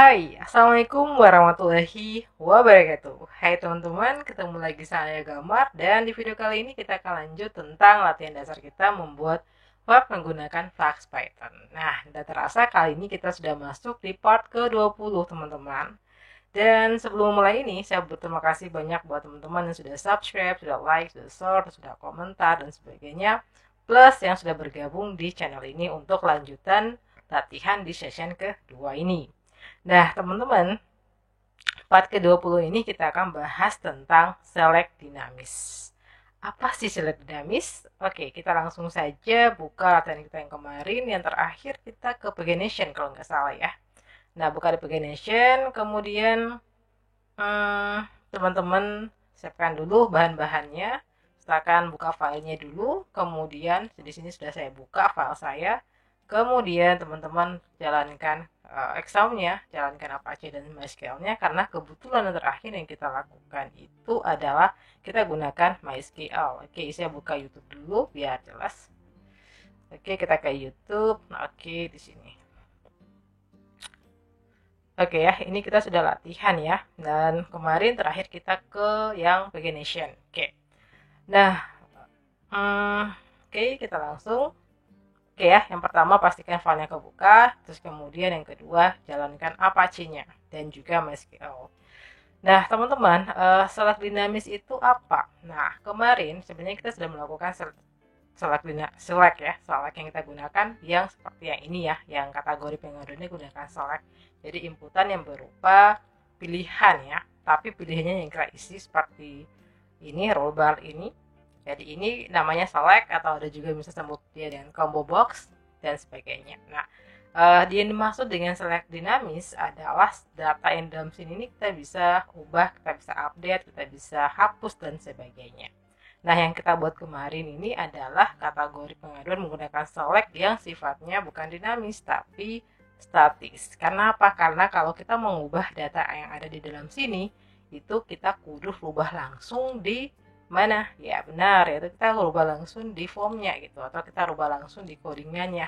Hai, Assalamualaikum warahmatullahi wabarakatuh. Hai teman-teman, ketemu lagi saya Gamar. Dan di video kali ini kita akan lanjut tentang latihan dasar kita membuat web menggunakan Flux Python. Nah, tidak terasa kali ini kita sudah masuk di part ke-20 teman-teman. Dan sebelum mulai ini, saya berterima kasih banyak buat teman-teman yang sudah subscribe, sudah like, sudah share, sudah komentar, dan sebagainya. Plus yang sudah bergabung di channel ini untuk lanjutan latihan di session kedua ini. Nah, teman-teman, part ke-20 ini kita akan bahas tentang select dinamis. Apa sih select dinamis? Oke, kita langsung saja buka latihan kita yang kemarin. Yang terakhir kita ke Pagination kalau nggak salah ya. Nah, buka di Pagination, kemudian teman-teman siapkan dulu bahan-bahannya. Silakan buka filenya dulu. Kemudian di sini sudah saya buka file saya. Kemudian teman-teman jalankan examnya, jalankan Apache dan MySQL-nya, karena kebetulan yang terakhir yang kita lakukan itu adalah kita gunakan MySQL. Oke, saya buka YouTube dulu biar jelas. Oke, kita ke YouTube. Oke, di sini. Oke ya, ini kita sudah latihan ya. Dan kemarin terakhir kita ke yang Pagination. Oke. Nah, oke, kita langsung. Oke ya, yang pertama pastikan filenya kebuka, terus kemudian yang kedua jalankan Apache-nya dan juga MySQL. Nah, teman-teman, select dinamis itu apa? Nah, kemarin sebenarnya kita sudah melakukan select ya, select yang kita gunakan yang seperti yang ini ya, yang kategori pengaduannya gunakan select. Jadi inputan yang berupa pilihan ya, tapi pilihannya yang kita isi seperti ini, roll bar ini. Jadi ini namanya select, atau ada juga bisa sebut dia dengan combo box dan sebagainya. Nah, yang dimaksud dengan select dinamis adalah data yang dalam sini ini kita bisa ubah, kita bisa update, kita bisa hapus dan sebagainya. Nah, yang kita buat kemarin ini adalah kategori pengaduan menggunakan select yang sifatnya bukan dinamis tapi statis. Karena apa? Karena kalau kita mengubah data yang ada di dalam sini, itu kita kudu ubah langsung di mana? Ya benar, yaitu kita rubah langsung di formnya gitu, atau kita rubah langsung di codingannya.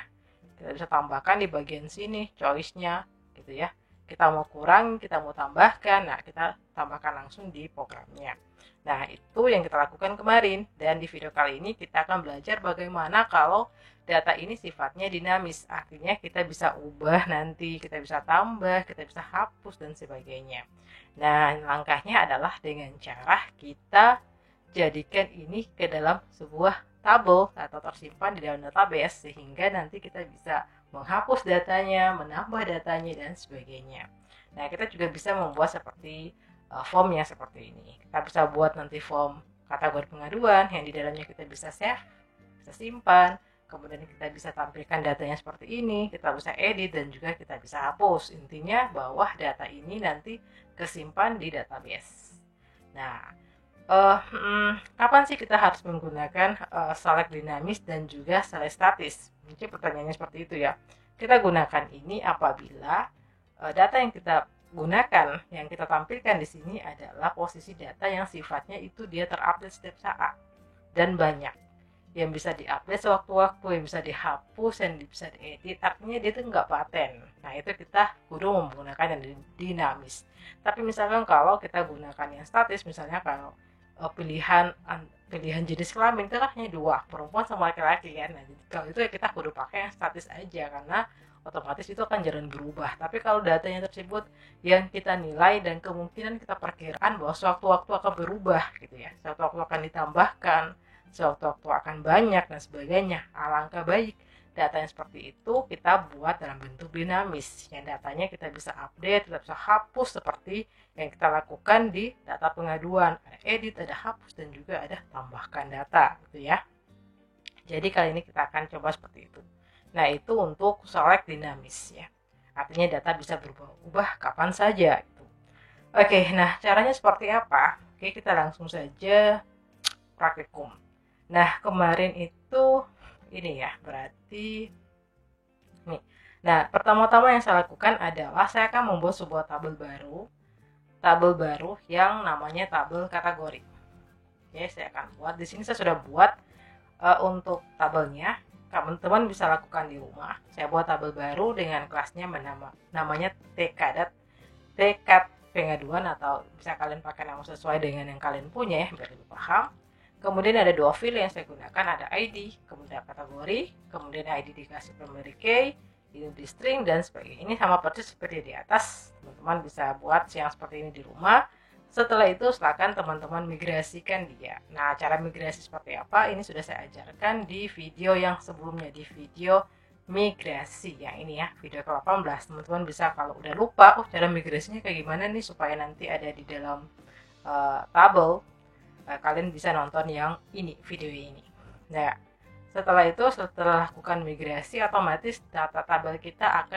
Kita bisa tambahkan di bagian sini choice-nya gitu ya. Kita mau kurang, kita mau tambahkan, nah kita tambahkan langsung di programnya. Nah, itu yang kita lakukan kemarin. Dan di video kali ini kita akan belajar bagaimana kalau data ini sifatnya dinamis. Artinya kita bisa ubah nanti, kita bisa tambah, kita bisa hapus dan sebagainya. Nah, langkahnya adalah dengan cara kita jadikan ini ke dalam sebuah tabel atau tersimpan di dalam database, sehingga nanti kita bisa menghapus datanya, menambah datanya dan sebagainya. Nah, kita juga bisa membuat seperti formnya seperti ini. Kita bisa buat nanti form kategori pengaduan yang di dalamnya kita bisa save, bisa simpan, kemudian kita bisa tampilkan datanya seperti ini, kita bisa edit dan juga kita bisa hapus. Intinya bahwa data ini nanti kesimpan di database. Nah, kapan sih kita harus menggunakan select dinamis dan juga select statis? Mungkin pertanyaannya seperti itu ya. Kita gunakan ini apabila data yang kita gunakan, yang kita tampilkan di sini adalah posisi data yang sifatnya itu dia terupdate setiap saat dan banyak, yang bisa diupdate sewaktu-waktu, yang bisa dihapus, yang bisa diedit. Artinya dia itu nggak paten. Nah, itu kita kudu menggunakan yang dinamis. Tapi misalkan kalau kita gunakan yang statis, misalnya kalau pilihan jenis kelamin itu kan hanya dua, perempuan sama laki-laki kan. Nah, kalau itu ya kita kudu pakai yang statis aja, karena otomatis itu akan jarang berubah. Tapi kalau datanya tersebut yang kita nilai dan kemungkinan kita perkiraan bahwa sewaktu-waktu akan berubah gitu ya, sewaktu-waktu akan ditambahkan, sewaktu-waktu akan banyak dan sebagainya, alangkah baik data yang seperti itu kita buat dalam bentuk dinamis, yang datanya kita bisa update, kita bisa hapus seperti yang kita lakukan di data pengaduan. Ada edit, ada hapus, dan juga ada tambahkan data gitu ya. Jadi kali ini kita akan coba seperti itu. Nah, itu untuk select dinamis ya. Artinya data bisa berubah kapan saja gitu. Oke, nah caranya seperti apa? Oke, kita langsung saja praktikum. Nah, kemarin itu ini ya, berarti nih. Nah, pertama-tama yang saya lakukan adalah saya akan membuat sebuah tabel baru yang namanya tabel kategori. Oke, saya akan buat di sini. Saya sudah buat untuk tabelnya. Teman-teman bisa lakukan di rumah. Saya buat tabel baru dengan kelasnya namanya tkadat tekad pengaduan, atau bisa kalian pakai nama sesuai dengan yang kalian punya ya, biar lebih paham. Kemudian ada dua field yang saya gunakan, ada ID, kemudian kategori, kemudian ID dikasih primary key, unity string, dan sebagainya. Ini sama persis seperti di atas, teman-teman bisa buat yang seperti ini di rumah. Setelah itu silakan teman-teman migrasikan dia. Nah, cara migrasi seperti apa ini sudah saya ajarkan di video yang sebelumnya, di video migrasi yang ini ya, video ke-18. Teman-teman bisa kalau udah lupa, cara migrasinya kayak gimana nih supaya nanti ada di dalam tabel, kalian bisa nonton yang ini, video ini. Nah, setelah itu, setelah lakukan migrasi, otomatis data tabel kita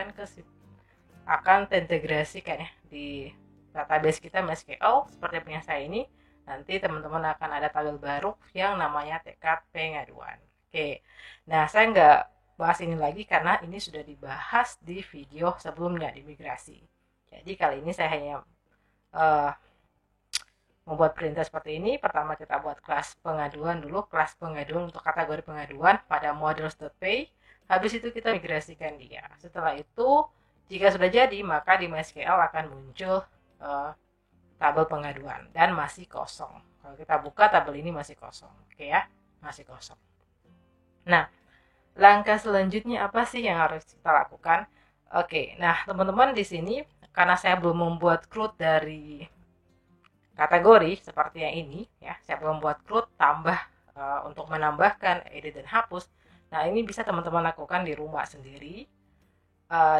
akan terintegrasikan ya di database kita MySQL seperti punya saya ini. Nanti teman-teman akan ada tabel baru yang namanya tekad pengaduan. Oke, nah saya nggak bahas ini lagi karena ini sudah dibahas di video sebelumnya di migrasi. Jadi kali ini saya hanya membuat perintah seperti ini. Pertama kita buat kelas pengaduan dulu, kelas pengaduan untuk kategori pengaduan pada models.py. Habis itu kita migrasikan dia. Setelah itu, jika sudah jadi, maka di MySQL akan muncul tabel pengaduan dan masih kosong. Kalau kita buka tabel ini masih kosong, oke ya, masih kosong. Nah, langkah selanjutnya apa sih yang harus kita lakukan? Oke, nah teman-teman di sini karena saya belum membuat CRUD dari kategori seperti yang ini ya, saya belum buat CRUD tambah untuk menambahkan, edit dan hapus. Nah, ini bisa teman-teman lakukan di rumah sendiri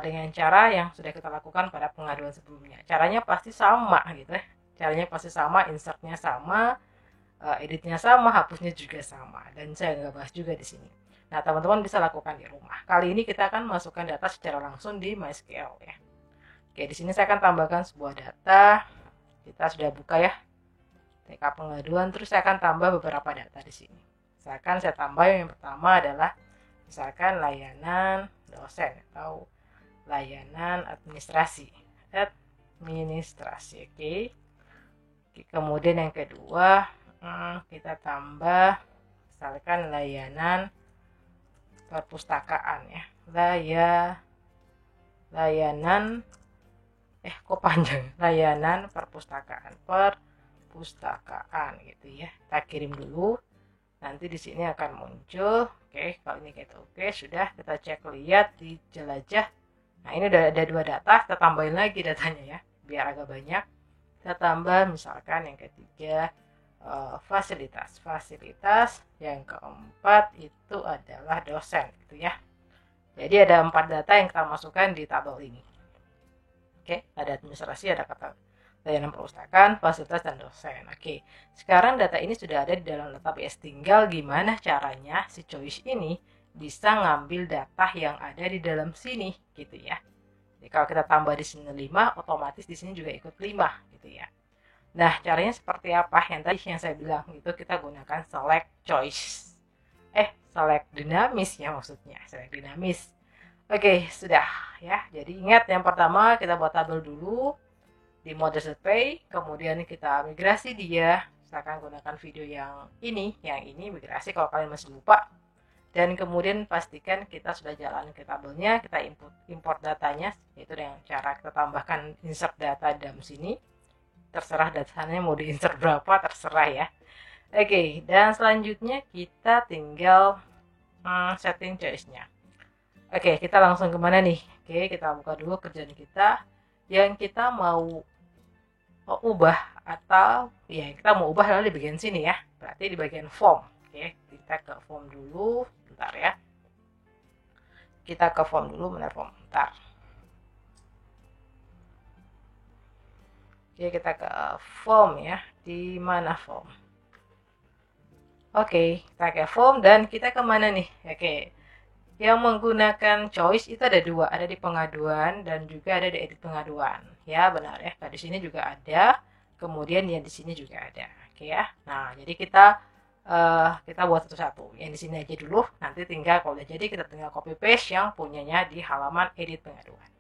dengan cara yang sudah kita lakukan pada pengaduan sebelumnya. Caranya pasti sama gitu ya. Caranya pasti sama, insertnya sama, editnya sama, hapusnya juga sama, dan saya nggak bahas juga di sini. Nah, teman-teman bisa lakukan di rumah. Kali ini kita akan masukkan data secara langsung di MySQL ya. Oke, di sini saya akan tambahkan sebuah data. Kita sudah buka ya TK pengaduan, terus saya akan tambah beberapa data di sini. Misalkan saya tambah yang pertama adalah misalkan layanan dosen atau layanan administrasi. Oke. Kemudian yang kedua kita tambah misalkan layanan perpustakaan ya. Layanan perpustakaan gitu ya. Kita kirim dulu. Nanti di sini akan muncul. Oke, kalau ini kita oke, sudah kita cek lihat di jelajah. Nah, ini udah ada dua data, kita tambahin lagi datanya ya, biar agak banyak. Kita tambah misalkan yang ketiga fasilitas. Yang keempat itu adalah dosen gitu ya. Jadi ada 4 data yang kita masukkan di tabel ini. Oke, ada administrasi, ada kata layanan perpustakaan, fasilitas, dan dosen. Oke, sekarang data ini sudah ada di dalam database. Tinggal gimana caranya si choice ini bisa ngambil data yang ada di dalam sini gitu ya. Jadi kalau kita tambah di sini 5, otomatis di sini juga ikut 5 gitu ya. Nah, caranya seperti apa? Yang tadi yang saya bilang itu kita gunakan select choice. Select dinamis ya maksudnya, select dinamis. Oke, sudah ya. Jadi ingat yang pertama kita buat tabel dulu di models.py, kemudian kita migrasi dia. Misalkan gunakan video yang ini migrasi kalau kalian masih lupa. Dan kemudian pastikan kita sudah jalan ke tabelnya, kita import datanya, yaitu dengan cara kita tambahkan insert data dalam sini. Terserah datanya mau di-insert berapa, terserah ya. Oke, dan selanjutnya kita tinggal setting choice-nya. Oke, kita langsung kemana nih? Oke, kita buka dulu kerjaan kita yang kita mau ubah, atau ya kita mau ubah lalu di bagian sini ya, berarti di bagian form. Oke, kita ke form dulu, bentar ya. Kita ke form dulu, bentar. Oke, kita ke form ya. Di mana form? Oke, kita ke form dan kita kemana nih? Oke, yang menggunakan choice itu ada 2, ada di pengaduan dan juga ada di edit pengaduan. Ya, benar ya. Nah, di sini juga ada, kemudian yang di sini juga ada. Oke ya. Nah, jadi kita buat satu-satu. Yang di sini aja dulu, nanti tinggal kalau udah jadi kita tinggal copy paste yang punyanya di halaman edit pengaduan.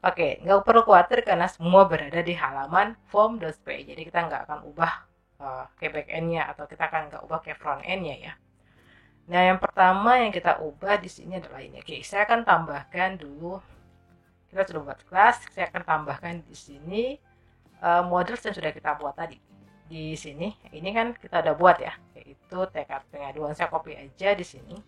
Oke, nggak perlu khawatir karena semua berada di halaman form.py. Jadi kita nggak akan ubah ke back end-nya atau kita akan nggak ubah ke front end-nya ya. Nah, yang pertama yang kita ubah di sini adalah ini. Oke, saya akan tambahkan dulu. kita sudah buat kelas. Saya akan tambahkan di sini model yang sudah kita buat tadi. Di sini ini kan kita udah buat ya, yaitu tekad pengaduan. Saya copy aja di sini.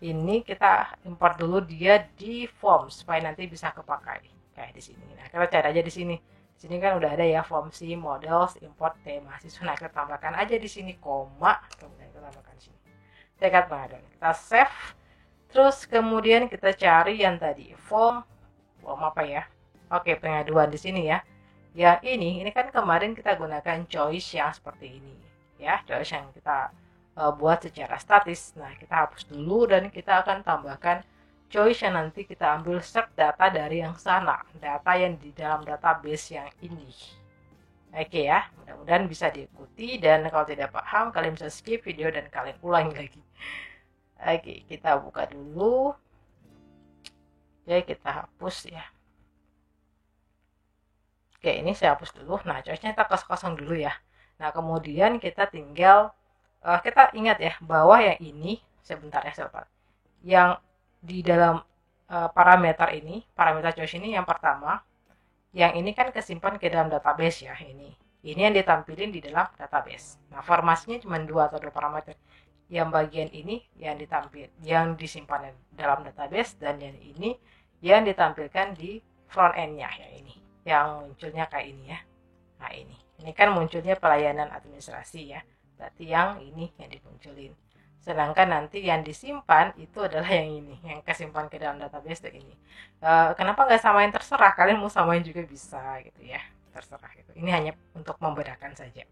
Ini kita import dulu dia di form supaya nanti bisa kepakai kayak di sini. Nah, kita cari aja di sini. Di sini kan udah ada ya form C models import tema mahasiswa. Nah, kita tambahkan aja di sini koma, kemudian kita tambahkan di sini tekad pengaduan. Kita save. Terus kemudian kita cari yang tadi form apa ya? Oke, pengaduan di sini ya. Yang ini kan kemarin kita gunakan choice yang seperti ini ya, choice yang kita buat secara statis. Nah, kita hapus dulu dan kita akan tambahkan choice yang nanti kita ambil set data dari yang sana, data yang di dalam database yang ini. Oke ya, mudah-mudahan bisa diikuti, dan kalau tidak paham kalian bisa skip video dan kalian ulangi lagi. Oke, kita buka dulu. Oke, kita hapus ya. Oke, ini saya hapus dulu. Nah, choice-nya kita kosong dulu ya. Nah, kemudian kita tinggal, kita ingat ya, bahwa yang ini, sebentar ya, yang di dalam parameter ini, parameter choice ini yang pertama, yang ini kan kesimpan ke dalam database ya, ini yang ditampilin di dalam database. Nah, formasinya cuma 2 atau 2 parameter. Yang bagian ini yang disimpan dalam database, dan yang ini yang ditampilkan di front end-nya ya, ini yang munculnya kayak ini ya. Nah, ini kan munculnya pelayanan administrasi ya, berarti yang ini yang dimunculin. Sedangkan nanti yang disimpan itu adalah yang ini, yang kesimpan ke dalam database itu ini. Kenapa nggak samain? Terserah, kalian mau samain juga bisa gitu ya, terserah gitu. Ini hanya untuk membedakan saja.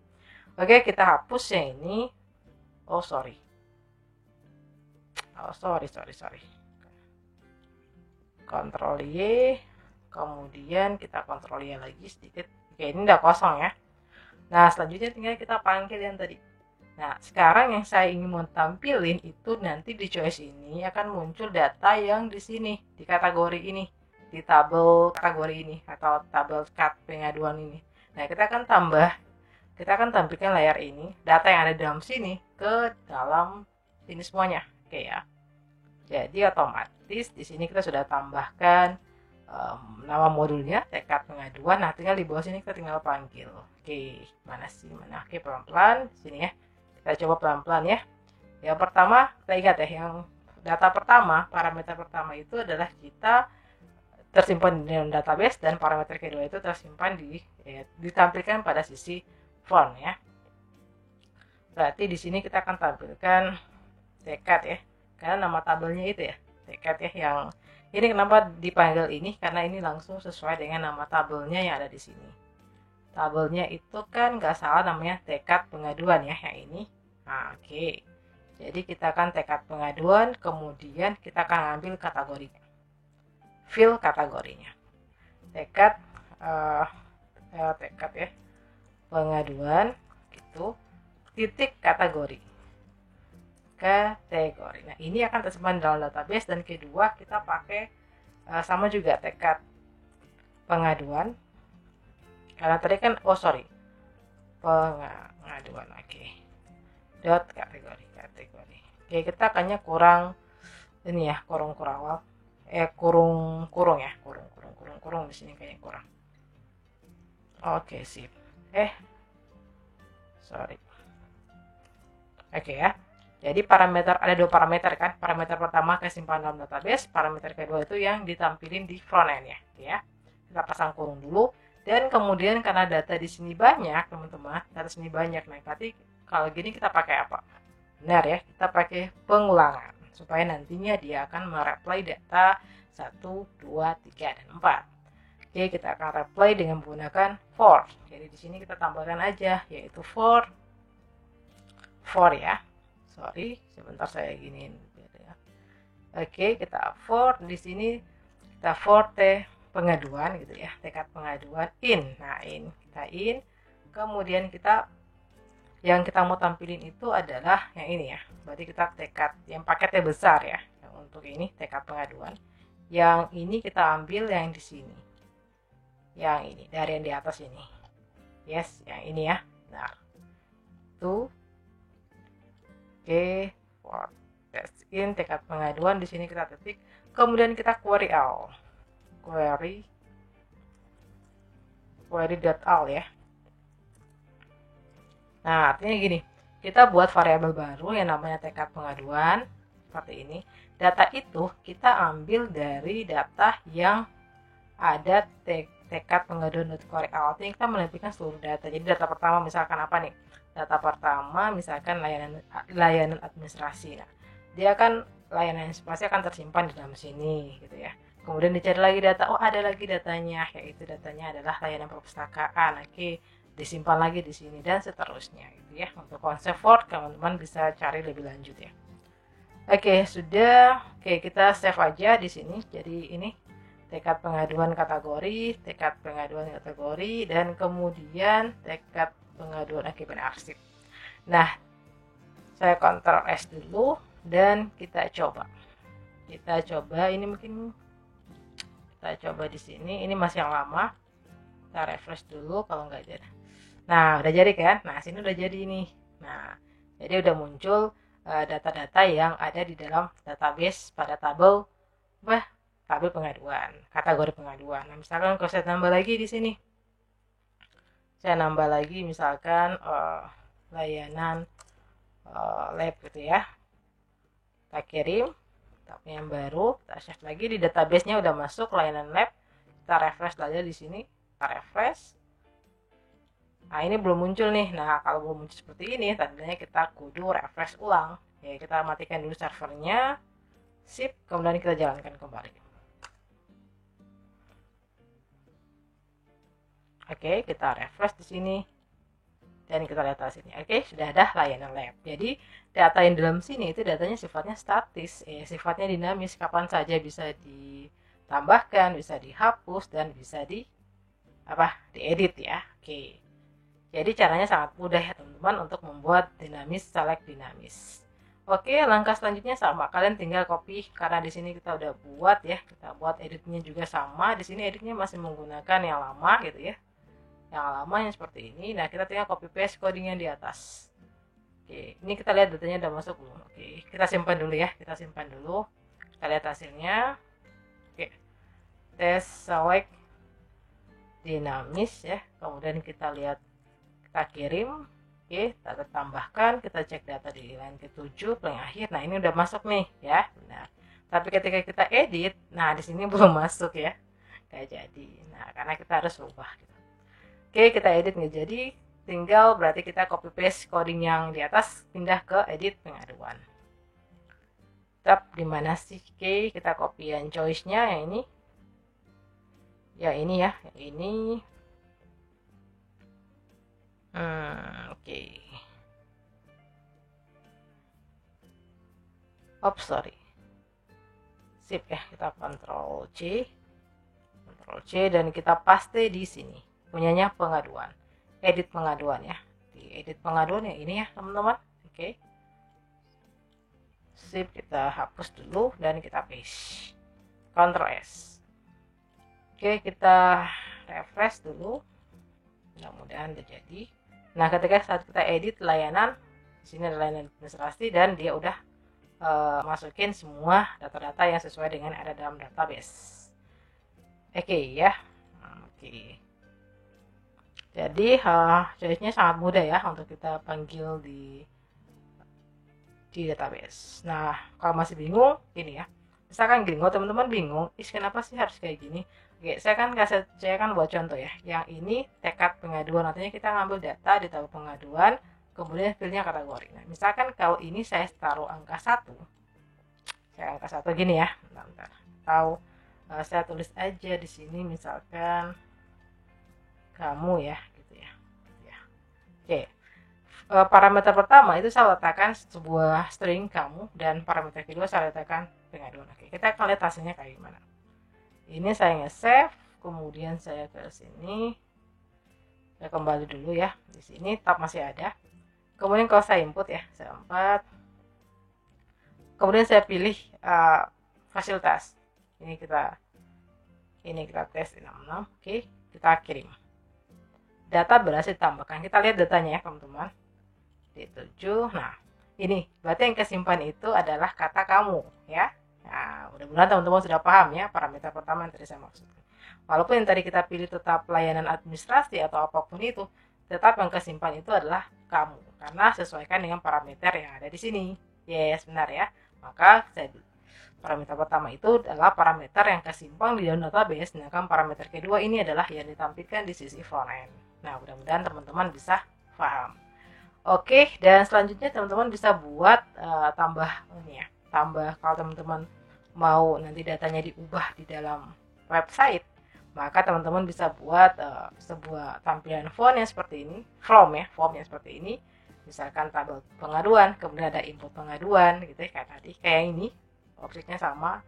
Oke, kita hapus yang ini. Sorry. Ctrl Y, kemudian kita kontrol Y lagi sedikit. Oke, ini udah kosong ya. Nah, selanjutnya tinggal kita panggil yang tadi. Nah, sekarang yang saya ingin mau tampilin itu nanti di choice ini akan muncul data yang di sini, di kategori ini, di tabel kategori ini atau tabel cat pengaduan ini. Nah, kita akan tampilkan layar ini, data yang ada dalam sini ke dalam ini semuanya. Oke ya. Jadi otomatis di sini kita sudah tambahkan nama modulnya tekad pengaduan. Nah, tinggal di bawah sini kita tinggal panggil. Oke, mana? Oke, pelan-pelan di sini ya. Kita coba pelan-pelan ya. Yang pertama, kita ingat ya, yang data pertama, parameter pertama itu adalah kita tersimpan di dalam database, dan parameter kedua itu tersimpan ditampilkan pada sisi front ya. Berarti di sini kita akan tampilkan tekad ya. Karena nama tabelnya itu ya, tekad ya, yang ini kenapa dipanggil ini, karena ini langsung sesuai dengan nama tabelnya yang ada di sini. Tabelnya itu kan nggak salah namanya tekad pengaduan ya, yang ini. Nah, oke. Jadi kita akan tekad pengaduan, kemudian kita akan ambil kategorinya. Fill kategorinya. Tekad ya, pengaduan gitu, titik kategori. Nah, ini akan tersimpan dalam database, dan kedua kita pakai sama juga tekad pengaduan, karena tadi kan pengaduan. Oke. Dot kategori. Oke, kita akannya kurang ini ya, kurung ya, kurung di sini kayaknya kurang. Oke, sip. Sorry. Oke ya. Jadi ada 2 parameter kan. Parameter pertama kesimpan dalam database, parameter kedua itu yang ditampilin di front end ya. Kita pasang kurung dulu, dan kemudian karena data di sini banyak, teman-teman, data sini banyak. Nah, berarti kalau gini kita pakai apa? Benar ya, kita pakai pengulangan supaya nantinya dia akan mereplay data 1, 2, 3, dan 4. Oke, kita akan replay dengan menggunakan for. Jadi di sini kita tambahkan aja, yaitu for ya. Sorry, sebentar saya giniin ya. Oke, kita for di sini, kita for pengaduan gitu ya, tekad pengaduan in. Nah, kita in. Kemudian yang kita mau tampilin itu adalah yang ini ya. Berarti kita tekad yang paketnya besar ya. Yang untuk ini tekad pengaduan. Yang ini kita ambil yang di sini. Yang ini dari yang di atas ini. Yes, yang ini ya. Nah, tuh. Oke, for test in tekad pengaduan di sini kita ketik, kemudian kita query all. query.all ya. Nah, artinya gini, kita buat variabel baru yang namanya tekad pengaduan seperti ini. Data itu kita ambil dari data yang ada tekad pengaduan.query all. Artinya kita menampilkan seluruh data. Jadi data pertama misalkan apa nih? Data pertama misalkan layanan administrasi. Nah, dia kan layanan administrasi akan tersimpan di dalam sini gitu ya. Kemudian dicari lagi data, oh ada lagi datanya, yaitu datanya adalah layanan perpustakaan. Oke, disimpan lagi di sini dan seterusnya gitu ya. Untuk konsep Word teman-teman bisa cari lebih lanjut ya. Oke, sudah. Oke, kita save aja di sini. Jadi ini tekad pengaduan kategori, dan kemudian tekad pengaduan akibat arsip. Nah, saya Ctrl S dulu dan kita coba. Ini mungkin kita coba di sini. Ini masih yang lama. Kita refresh dulu kalau nggak jadi. Nah, udah jadi kan? Nah, sini udah jadi ini. Nah, jadi udah muncul data-data yang ada di dalam database pada tabel pengaduan, kategori pengaduan. Nah, misalkan kalau saya tambah lagi di sini. Saya nambah lagi misalkan layanan lab gitu ya. Kita kirim tabnya yang baru, kita save lagi di database-nya udah masuk layanan lab. Kita refresh aja di sini. Kita refresh. Nah, ini belum muncul nih. Nah, kalau belum muncul seperti ini, tandanya kita kudu refresh ulang. Ya, kita matikan dulu servernya. Sip, kemudian kita jalankan kembali. Oke, kita refresh di sini. Dan kita lihat hasilnya. Oke, sudah ada layanan lab. Jadi, data yang dalam sini itu datanya sifatnya statis, sifatnya dinamis, kapan saja bisa ditambahkan, bisa dihapus, dan bisa diedit ya. Oke. Jadi caranya sangat mudah ya teman-teman untuk membuat select dinamis. Oke, langkah selanjutnya sama. Kalian tinggal copy karena di sini kita udah buat ya. Kita buat editnya juga sama. Di sini editnya masih menggunakan yang lama gitu ya. Yang lama yang seperti ini. Nah, kita tinggal copy paste codingnya di atas. Oke, ini kita lihat datanya udah masuk belum. Oke, kita simpan dulu ya. Kita lihat hasilnya. Oke. Tes select dinamis ya. Kemudian kita lihat, kita kirim, oke, kita tambahkan, kita cek data di line ke-7 paling akhir. Nah, ini udah masuk nih ya, benar. Tapi ketika kita edit, nah di sini belum masuk ya, nggak jadi. Nah, karena kita harus ubah gitu. Oke, kita edit nggak jadi, tinggal berarti kita copy paste coding yang di atas, pindah ke edit pengaduan. Tab di mana sih? Oke, kita copy yang choice-nya yang ini. Ya ini ya, yang ini. Oke. Sorry. Sip ya, kita Ctrl C dan kita paste di sini. Punyanya pengaduan. Edit pengaduan ya. Di edit pengaduan yang ini ya, teman-teman. Oke. Sip, kita hapus dulu dan kita paste. Ctrl S. Oke, kita refresh dulu. Mudah-mudahan udah jadi. Nah, ketika saat kita edit layanan, di sini ada layanan administrasi dan dia udah masukin semua data-data yang sesuai dengan ada dalam database. Oke ya. Oke. Jadi choice-nya sangat mudah ya untuk kita panggil di database. Nah, kalau masih bingung, gini ya. Misalkan gini, kalau teman-teman bingung, kenapa sih harus kayak gini? Oke, saya kan buat contoh ya. Yang ini tekad pengaduan, artinya kita ngambil data di tabel pengaduan, kemudian pilihnya kategori. Nah, misalkan kalau ini saya taruh angka 1. Saya angka 1 gini ya. Bentar. Atau saya tulis aja di sini misalkan kamu ya, gitu ya. Oke. Parameter pertama itu saya letakkan sebuah string kamu dan parameter kedua saya letakkan pengaduan. Oke, kita akan lihat hasilnya kayak gimana. Ini saya nge-save, kemudian saya ke sini. Saya kembali dulu ya. Di sini tab masih ada. Kemudian kalau saya input ya, saya 4. Kemudian saya pilih fasilitas. Ini kita tes 66. Oke, kita kirim. Data berhasil ditambahkan. Kita lihat datanya ya, teman-teman. Di 7. Nah, ini berarti yang kesimpan itu adalah kata kamu ya. Nah, mudah-mudahan teman-teman sudah paham ya parameter pertama yang tadi saya maksudkan. walaupun yang tadi kita pilih tetap layanan administrasi atau apapun itu, tetap yang kesimpan itu adalah kamu, karena sesuaikan dengan parameter yang ada di sini. Yes, benar ya. Maka parameter pertama itu adalah parameter yang kesimpan di dalam database, sedangkan parameter kedua ini adalah yang ditampilkan di sisi front end. Nah, mudah-mudahan teman-teman bisa paham. Oke, dan selanjutnya teman-teman bisa buat tambah ini ya. Tambah kalau teman-teman mau nanti datanya diubah di dalam website, maka teman-teman bisa buat sebuah tampilan form yang seperti ini, form yang seperti ini. Misalkan tabel pengaduan, kemudian ada input pengaduan gitu ya, kayak tadi, kayak ini. Objeknya sama,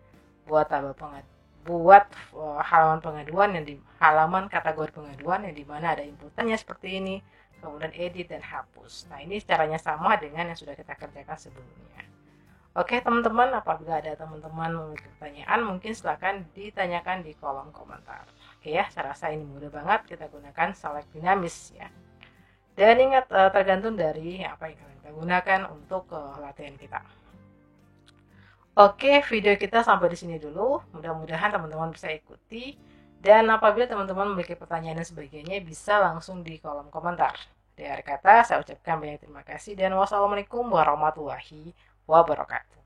buat tabel buat halaman pengaduan yang di halaman kategori pengaduan yang dimana ada inputannya seperti ini, kemudian edit dan hapus. Nah, ini caranya sama dengan yang sudah kita kerjakan sebelumnya. Oke teman-teman, apabila ada teman-teman memiliki pertanyaan, mungkin silakan ditanyakan di kolom komentar. Oke ya, saya rasa ini mudah banget, kita gunakan select dinamis ya. Dan ingat, tergantung dari apa yang kita gunakan untuk latihan kita. Oke, video kita sampai di sini dulu. Mudah-mudahan teman-teman bisa ikuti. Dan apabila teman-teman memiliki pertanyaan dan sebagainya, bisa langsung di kolom komentar. Di akhir kata, saya ucapkan banyak terima kasih dan wassalamualaikum warahmatullahi wabarakatuh.